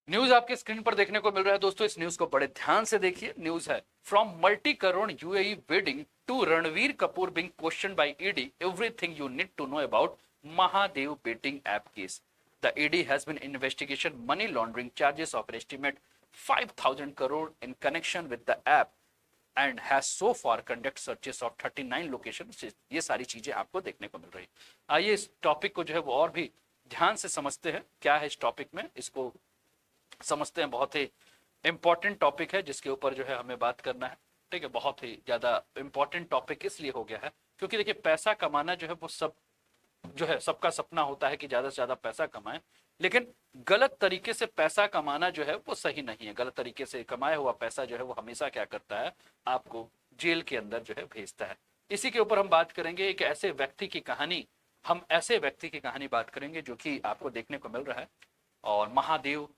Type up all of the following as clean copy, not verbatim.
News आपके screen पर देखने को मिल रहा है दोस्तों। इस न्यूज को बड़े ध्यान से देखिए। न्यूज है from multi crore UAE wedding to Ranbir Kapoor being question by ED, everything you need to know about Mahadev betting app case. The ED has been investigation money laundering charges of an estimate 5,000 crore in connection with the app and has so far conduct searches of 39 locations। ये सारी चीजें आपको देखने को मिल रही। आइए इस topic को जो है वो और भी ध्यान से समझते हैं। क्या है इस टॉपिक में, इसको समझते हैं। बहुत ही इंपॉर्टेंट टॉपिक है जिसके ऊपर जो है हमें बात करना है। ठीक है, बहुत ही ज्यादा इंपॉर्टेंट टॉपिक इसलिए हो गया है क्योंकि देखिए पैसा कमाना जो है वो सब जो है सबका सपना होता है कि ज्यादा से ज्यादा पैसा कमाएं, लेकिन गलत तरीके से पैसा कमाना जो है वो सही नहीं है। गलत तरीके से कमाया हुआ पैसा जो है वो हमेशा क्या करता है, आपको जेल के अंदर जो है भेजता है। इसी के ऊपर हम बात करेंगे। एक ऐसे व्यक्ति की कहानी, हम ऐसे व्यक्ति की कहानी बात करेंगे जो कि आपको देखने को मिल रहा है। और महादेव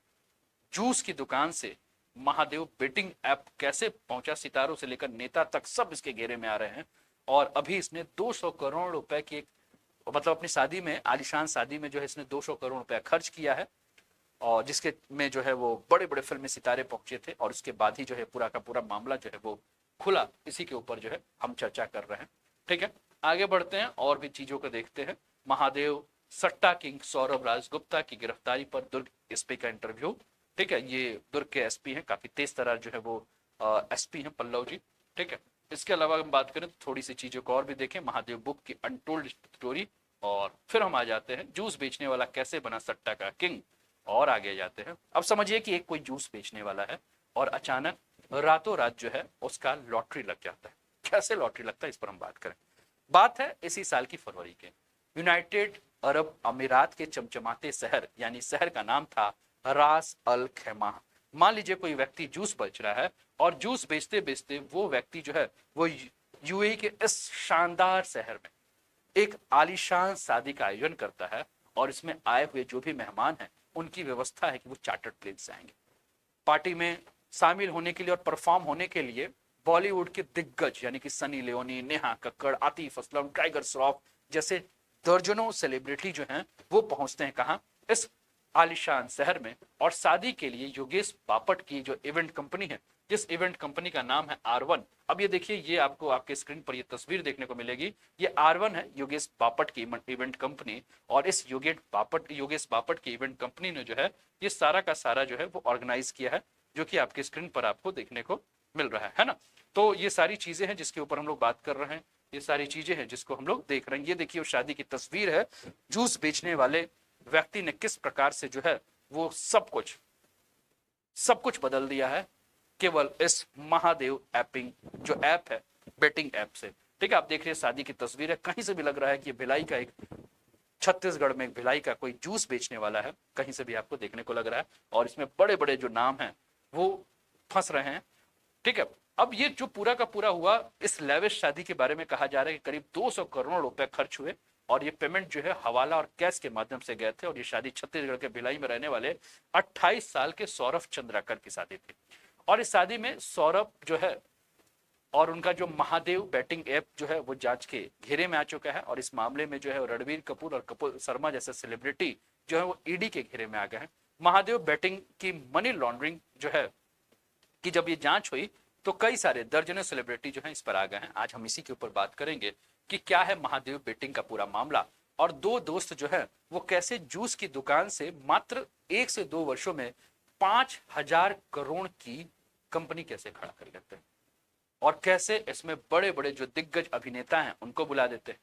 जूस की दुकान से महादेव बेटिंग ऐप कैसे पहुंचा, सितारों से लेकर नेता तक सब इसके घेरे में आ रहे हैं। और अभी इसने 200 करोड़ रुपए की एक, मतलब अपनी शादी में, आलिशान शादी में जो है इसने 200 करोड़ रुपया खर्च किया है। और जिसके में जो है वो बड़े बड़े फिल्मी सितारे पहुंचे थे और उसके बाद ही जो है पूरा का पूरा मामला जो है वो खुला। इसी के ऊपर जो है हम चर्चा कर रहे हैं। ठीक है, आगे बढ़ते हैं और भी चीजों को देखते हैं। महादेव सट्टा किंग सौरभ राजगुप्ता की गिरफ्तारी पर दुर्ग एसपी का इंटरव्यू। ठीक है, ये दुर्ग के एसपी हैं, काफी तेज तरह जो है वो एसपी हैं पल्लव जी। ठीक है, इसके अलावा हम बात करें तो थोड़ी सी चीजों को और भी देखें। महादेव बुक की अनटोल्ड स्टोरी, और फिर हम आ जाते हैं जूस बेचने वाला कैसे बना सट्टा का किंग। और आगे जाते हैं। अब समझिए कि एक कोई जूस बेचने वाला है और अचानक रातों रात जो है उसका लॉटरी लग जाता है। कैसे लॉटरी लगता है इस पर हम बात करें। बात है इसी साल की फरवरी के। यूनाइटेड अरब अमीरात के चमचमाते शहर, यानी शहर का नाम था रास अल खैमा। मान लीजिए कोई व्यक्ति जूस बेच रहा है और जूस बेचते बेचते वो व्यक्ति जो है वो यूएई के इस शानदार शहर में एक आलीशान शादी का आयोजन करता है। और इसमें आए हुए जो भी मेहमान हैं उनकी व्यवस्था है कि वो चार्टर्ड प्लेन से आएंगे। पार्टी में शामिल होने के लिए और परफॉर्म होने के लिए बॉलीवुड के दिग्गज यानी कि सनी लियोनी, नेहा कक्कड़, आतिफ असलम, टाइगर श्रॉफ जैसे दर्जनों सेलिब्रिटी जो हैं वो पहुंचते हैं। कहां? इस आलिशान शहर में। और शादी के लिए योगेश बापट की जो इवेंट कंपनी है, जिस इवेंट कंपनी का नाम है R1। अब ये देखिए, ये आपको आपके स्क्रीन पर ये तस्वीर देखने को मिलेगी। ये R1 है, योगेश बापट की इवेंट कंपनी। और इस योगेश बापट की इवेंट कंपनी ने जो है ये सारा का सारा जो है वो ऑर्गेनाइज किया है, जो कि आपके स्क्रीन पर आपको देखने को मिल रहा है ना। तो ये सारी चीजें हैं जिसके ऊपर हम लोग बात कर रहे हैं। ये सारी चीजें हैं जिसको हम लोग देख रहे हैं। ये देखिए उस शादी की तस्वीर है। जूस बेचने वाले व्यक्ति ने किस प्रकार से जो है वो सब कुछ बदल दिया है केवल इस महादेव ऐपिंग जो ऐप है, बेटिंग ऐप से। ठीक है, आप देख रहे हैं शादी की तस्वीर है। कहीं से भी लग रहा है कि भिलाई का एक, छत्तीसगढ़ में एक भिलाई का कोई जूस बेचने वाला है, कहीं से भी आपको देखने को लग रहा है। और इसमें बड़े बड़े जो नाम हैं वो फंस रहे हैं। ठीक है, अब ये जो पूरा का पूरा हुआ, इस लेविश शादी के बारे में कहा जा रहा है कि करीब 200 करोड़ रुपए खर्च हुए। और ये पेमेंट जो है हवाला और कैश के माध्यम से गए थे। और ये शादी छत्तीसगढ़ के भिलाई में रहने वाले 28 साल के सौरभ चंद्राकर की शादी थी। और इस शादी में सौरभ जो है और उनका जो महादेव बैटिंग ऐप जो है वो जांच के घेरे में आ चुका है। और इस मामले में जो है रणवीर कपूर और कपूर शर्मा जैसे सेलिब्रिटी जो है वो ईडी के घेरे में आ गए हैं। महादेव बैटिंग की मनी लॉन्ड्रिंग जो है कि जब ये जांच हुई तो कई सारे दर्जनों सेलिब्रिटी जो है इस पर आ गए हैं। आज हम इसी के ऊपर बात करेंगे कि क्या है महादेव बेटिंग का पूरा मामला। और दो दोस्त जो है वो कैसे जूस की दुकान से मात्र 1 से 2 वर्षों में 5,000 करोड़ की कंपनी कैसे खड़ा कर लेते हैं। और कैसे इसमें बड़े बड़े जो दिग्गज अभिनेता हैं उनको बुला देते हैं।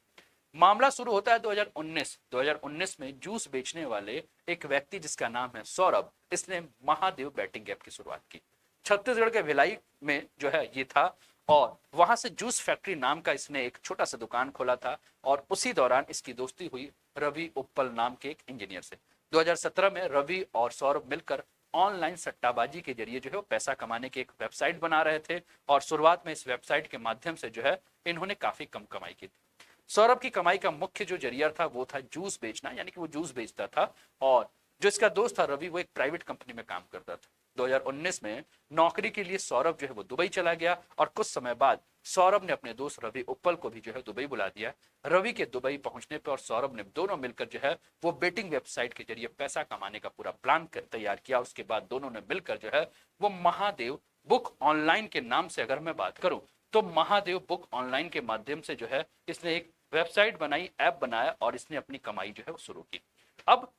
मामला शुरू होता है 2019 में जूस बेचने वाले एक व्यक्ति जिसका नाम है सौरभ, इसने महादेव बैटिंग ऐप की शुरुआत की। छत्तीसगढ़ के भिलाई में जो है ये था। और वहां से जूस फैक्ट्री नाम का इसने एक छोटा सा दुकान खोला था। और उसी दौरान इसकी दोस्ती हुई रवि उप्पल नाम के एक इंजीनियर से। 2017 में रवि और सौरभ मिलकर ऑनलाइन सट्टाबाजी के जरिए जो है पैसा कमाने की एक वेबसाइट बना रहे थे। और शुरुआत में इस वेबसाइट के माध्यम से जो है इन्होंने काफी कम कमाई की थी। सौरभ की कमाई का मुख्य जो जरिया था वो था जूस बेचना, यानी कि वो जूस बेचता था। और जो इसका दोस्त था रवि, वो एक प्राइवेट कंपनी में काम करता था। 2019 में नौकरी के लिए सौरभ जो है वो दुबई चला गया और कुछ समय बाद सौरभ ने अपने दोस्त रवि उप्पल को भी जो है दुबई बुला दिया। रवि के दुबई पहुंचने पर और सौरभ ने दोनों मिलकर जो है वो बेटिंग वेबसाइट के जरिए पैसा कमाने का पूरा प्लान तैयार किया। उसके बाद दोनों ने मिलकर जो है वो महादेव बुक ऑनलाइन के नाम से अगर मैं बात करूं तो महादेव बुक ऑनलाइन के माध्यम से जो है इसने एक वेबसाइट बनाई, ऐप बनाया और इसने अपनी कमाई जो है वो शुरू की। अब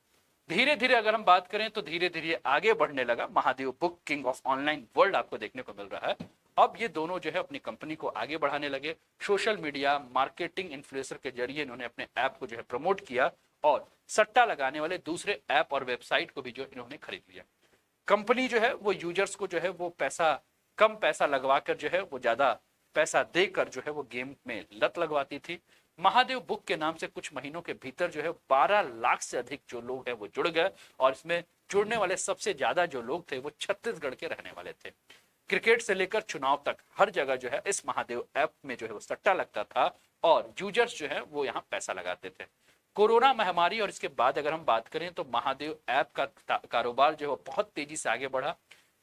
धीरे धीरे अगर हम बात करें तो धीरे धीरे आगे बढ़ने लगा। Mahadev book king of online world आपको देखने को मिल रहा है। अब ये दोनों जो है अपनी कंपनी को आगे बढ़ाने लगे। सोशल मीडिया मार्केटिंग इन्फ्लुएंसर के जरिए इन्होंने अपने ऐप को जो है प्रमोट किया और सट्टा लगाने वाले दूसरे ऐप और वेबसाइट को भी जो इन्होंने खरीद लिया। कंपनी जो है वो यूजर्स को जो है वो कम पैसा लगवा कर जो है वो ज्यादा पैसा देकर जो है वो गेम में लत लगवाती थी। महादेव बुक के नाम से कुछ महीनों के भीतर जो है 12 लाख से अधिक जो लोग हैं वो जुड़ गए और इसमें जुड़ने वाले सबसे ज्यादा जो लोग थे वो छत्तीसगढ़ के रहने वाले थे। क्रिकेट से लेकर चुनाव तक हर जगह जो है इस महादेव ऐप में जो है वो सट्टा लगता था और यूजर्स जो है वो यहाँ पैसा लगाते थे। कोरोना महामारी और इसके बाद अगर हम बात करें तो महादेव ऐप का कारोबार जो है वो बहुत तेजी से आगे बढ़ा।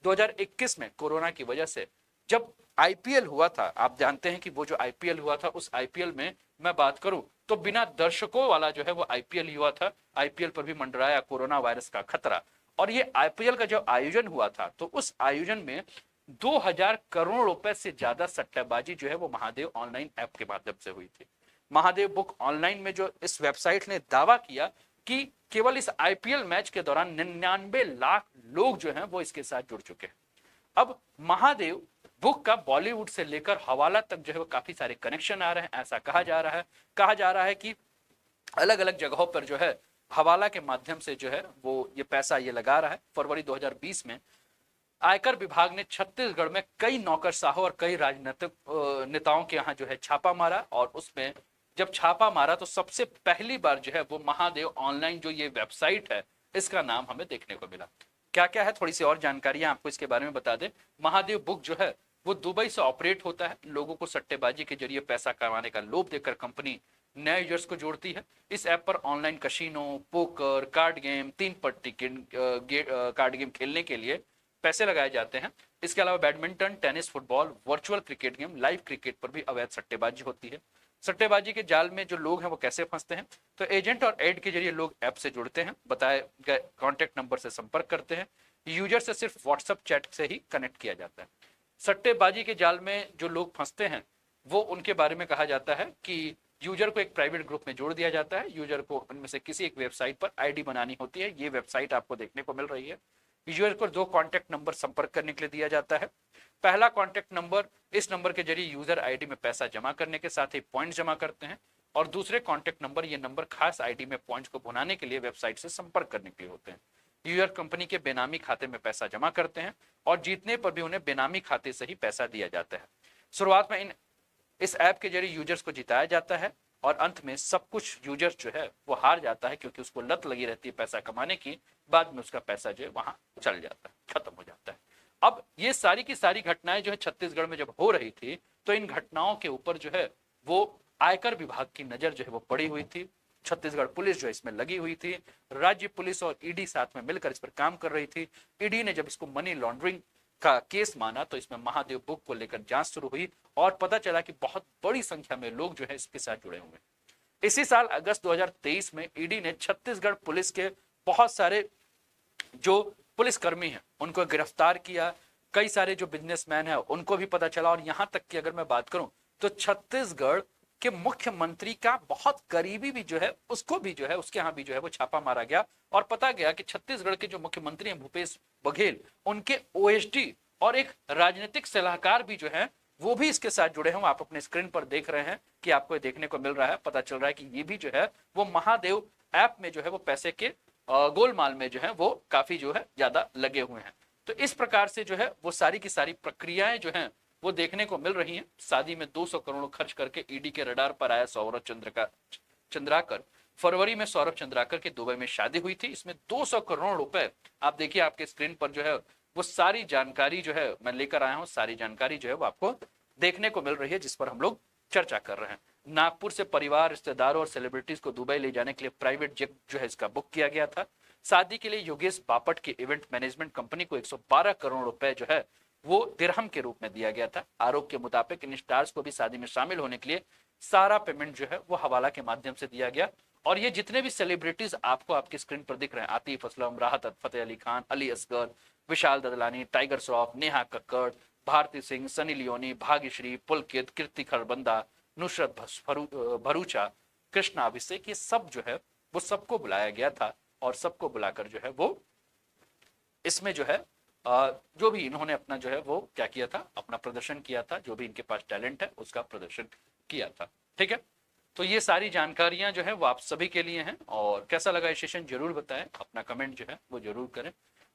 2021 में कोरोना की वजह से जब आईपीएल हुआ था, आप जानते हैं कि वो जो आईपीएल हुआ था उस आईपीएल में मैं बात करूं तो बिना दर्शकों वाला जो है वो आईपीएल हुआ था। आईपीएल पर भी मंडराया कोरोना वायरस का खतरा और ये आईपीएल का जो आयोजन हुआ था तो उस आयोजन में 2000 करोड़ रुपए से ज्यादा सट्टेबाजी जो है वो महादेव ऑनलाइन ऐप के माध्यम से हुई थी। महादेव बुक ऑनलाइन में जो इस वेबसाइट ने दावा किया कि केवल इस आईपीएल मैच के दौरान 99 लाख लोग जो हैं वो इसके साथ जुड़ चुके हैं। अब महादेव बुक का बॉलीवुड से लेकर हवाला तक जो है वो काफी सारे कनेक्शन आ रहे हैं। ऐसा कहा जा रहा है कि अलग अलग जगहों पर जो है हवाला के माध्यम से जो है वो ये पैसा ये लगा रहा है। फरवरी 2020 में आयकर विभाग ने छत्तीसगढ़ में कई नौकरशाहों और कई राजनीतिक नेताओं के यहाँ जो है छापा मारा और उसमें जब छापा मारा तो सबसे पहली बार जो है वो महादेव ऑनलाइन जो ये वेबसाइट है इसका नाम हमें देखने को मिला। क्या क्या है थोड़ी सी और जानकारियां आपको इसके बारे में बता दें। महादेव बुक जो है वो दुबई से ऑपरेट होता है। लोगों को सट्टेबाजी के जरिए पैसा कमाने का लोभ देकर कंपनी नए यूजर्स को जोड़ती है। इस ऐप पर online casino, poker, card game, तीन पट्टी कार्ड गेम खेलने के लिए पैसे लगाए जाते हैं। इसके अलावा badminton, tennis, football, virtual cricket game, live cricket पर भी अवैध सट्टेबाजी होती है। सट्टेबाजी के जाल में जो लोग हैं वो कैसे फंसते हैं तो एजेंट और एड के जरिए लोग ऐप से जुड़ते हैं, बताए गए कॉन्टैक्ट नंबर से संपर्क करते हैं। यूजर से सिर्फ व्हाट्सएप चैट से ही कनेक्ट किया जाता है। सट्टेबाजी के जाल में जो लोग फंसते हैं वो उनके बारे में कहा जाता है कि यूजर को एक प्राइवेट ग्रुप में जोड़ दिया जाता है। यूजर को उनमें से किसी एक वेबसाइट पर आईडी बनानी होती है। ये वेबसाइट आपको देखने को मिल रही है। यूजर को 2 कॉन्टैक्ट नंबर संपर्क करने के लिए दिया जाता है। पहला कॉन्टैक्ट नंबर, इस नंबर के जरिए यूजर आईडी में पैसा जमा करने के साथ ही पॉइंट जमा करते हैं और दूसरे कॉन्टैक्ट नंबर, ये नंबर खास आईडी में पॉइंट्स को भुनाने के लिए वेबसाइट से संपर्क करने के लिए होते हैं। यूजर कंपनी के बेनामी खाते में पैसा जमा करते हैं और जीतने पर भी उन्हें बेनामी खाते से ही पैसा दिया जाता है। शुरुआत में इस ऐप के जरिए यूजर्स को जिताया जाता है और अंत में सब कुछ यूजर्स जो है वो हार जाता है क्योंकि उसको लत लगी रहती है पैसा कमाने की। बाद में उसका पैसा जो है वहां चल जाता है, खत्म हो जाता है। अब ये सारी की सारी घटनाएं जो है छत्तीसगढ़ में जब हो रही थी तो इन घटनाओं के ऊपर जो है वो आयकर विभाग की नजर जो है वो पड़ी हुई थी। छत्तीसगढ़ पुलिस जो है इसमें लगी हुई थी। राज्य पुलिस और ईडी साथ में मिलकर इस पर काम कर रही थी। ईडी ने जब इसको मनी लॉन्ड्रिंग का केस माना तो इसमें महादेव बुक को लेकर जांच शुरू हुई और पता चला कि बहुत बड़ी संख्या में लोग जो है इसके साथ जुड़े हुए हैं। इसी साल अगस्त 2023 में ईडी ने छत्तीसगढ़ पुलिस के बहुत सारे जो पुलिसकर्मी हैं उनको गिरफ्तार किया। कई सारे जो बिजनेसमैन हैं उनको भी पता चला और यहां तक कि अगर मैं बात करूं तो छत्तीसगढ़ के मुख्यमंत्री का बहुत करीबी भी जो है उसको भी जो है उसके यहाँ भी जो है वो छापा मारा गया और पता गया कि छत्तीसगढ़ के जो मुख्यमंत्री हैं भूपेश बघेल, उनके ओएसडी और एक राजनीतिक सलाहकार भी जो है वो भी इसके साथ जुड़े हैं। आप अपने स्क्रीन पर देख रहे हैं कि आपको देखने को मिल रहा है, पता चल रहा है कि ये भी जो है वो महादेव ऐप में जो है वो पैसे के गोलमाल में जो है वो काफी जो है ज्यादा लगे हुए हैं। तो इस प्रकार से जो है वो सारी की सारी प्रक्रियाएं जो हैं वो देखने को मिल रही हैं। शादी में 200 करोड़ खर्च करके ईडी के रडार पर आया सौरभ चंद्राकर। फरवरी में सौरभ चंद्राकर की दुबई में शादी हुई थी। इसमें 200 करोड़ रुपए आप देखिए आपके स्क्रीन पर जो है वो सारी जानकारी जो है मैं लेकर आया हूं। सारी जानकारी जो है वो आपको देखने को मिल रही है जिस पर हम लोग चर्चा कर रहे हैं। नागपुर से परिवार, रिश्तेदारों और सेलिब्रिटीज को दुबई ले जाने के लिए प्राइवेट जेट जो है इसका बुक किया गया था। शादी के लिए योगेश बापट के इवेंट मैनेजमेंट कंपनी को 112 करोड़ रुपए जो है वो दिरहम के रूप में दिया गया था। आरोप के मुताबिक इन स्टार्स को भी शादी में शामिल होने के लिए सारा पेमेंट जो है वो हवाला के माध्यम से दिया गया। और ये जितने भी सेलिब्रिटीज आपको आपकी स्क्रीन पर दिख रहे हैं, आतिफ असलम, राहत फतेह अली खान, अली असगर, विशाल ददलानी, टाइगर श्रॉफ, नेहा कक्कड़, भारती सिंह, सनी लियोनी, भाग्यश्री, पुलकित, कीर्ति खरबंदा, नुसरत भरूचा, कृष्णा अभिषेक, ये सब जो है वो सबको बुलाया गया था। और सबको बुलाकर जो है वो इसमें जो है जो भी इन्होंने अपना जो है वो क्या किया था, अपना प्रदर्शन किया था, जो भी इनके पास टैलेंट है उसका प्रदर्शन किया था। ठीक है, तो ये सारी जानकारियां जो है वो आप सभी के लिए हैं। और कैसा लगा ये सेशन जरूर बताएं, अपना कमेंट जो है वो जरूर करें।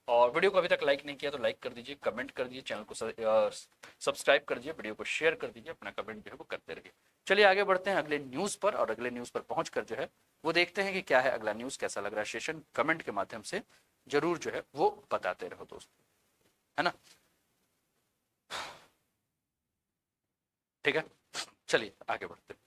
और वीडियो को अभी तक लाइक नहीं किया तो लाइक कर दीजिए, कमेंट कर दीजिए, चैनल को सब्सक्राइब कर दीजिए, वीडियो को शेयर कर दीजिए, अपना कमेंट जो है वो करते रहिए। चलिए आगे बढ़ते हैं अगले न्यूज पर, और अगले न्यूज पर पहुंचकर जो है वो देखते हैं कि क्या है अगला न्यूज, कैसा लग रहा है सेशन, कमेंट के माध्यम से जरूर जो है वो बताते रहो दोस्तों, है ना। ठीक है, चलिए आगे बढ़ते हैं।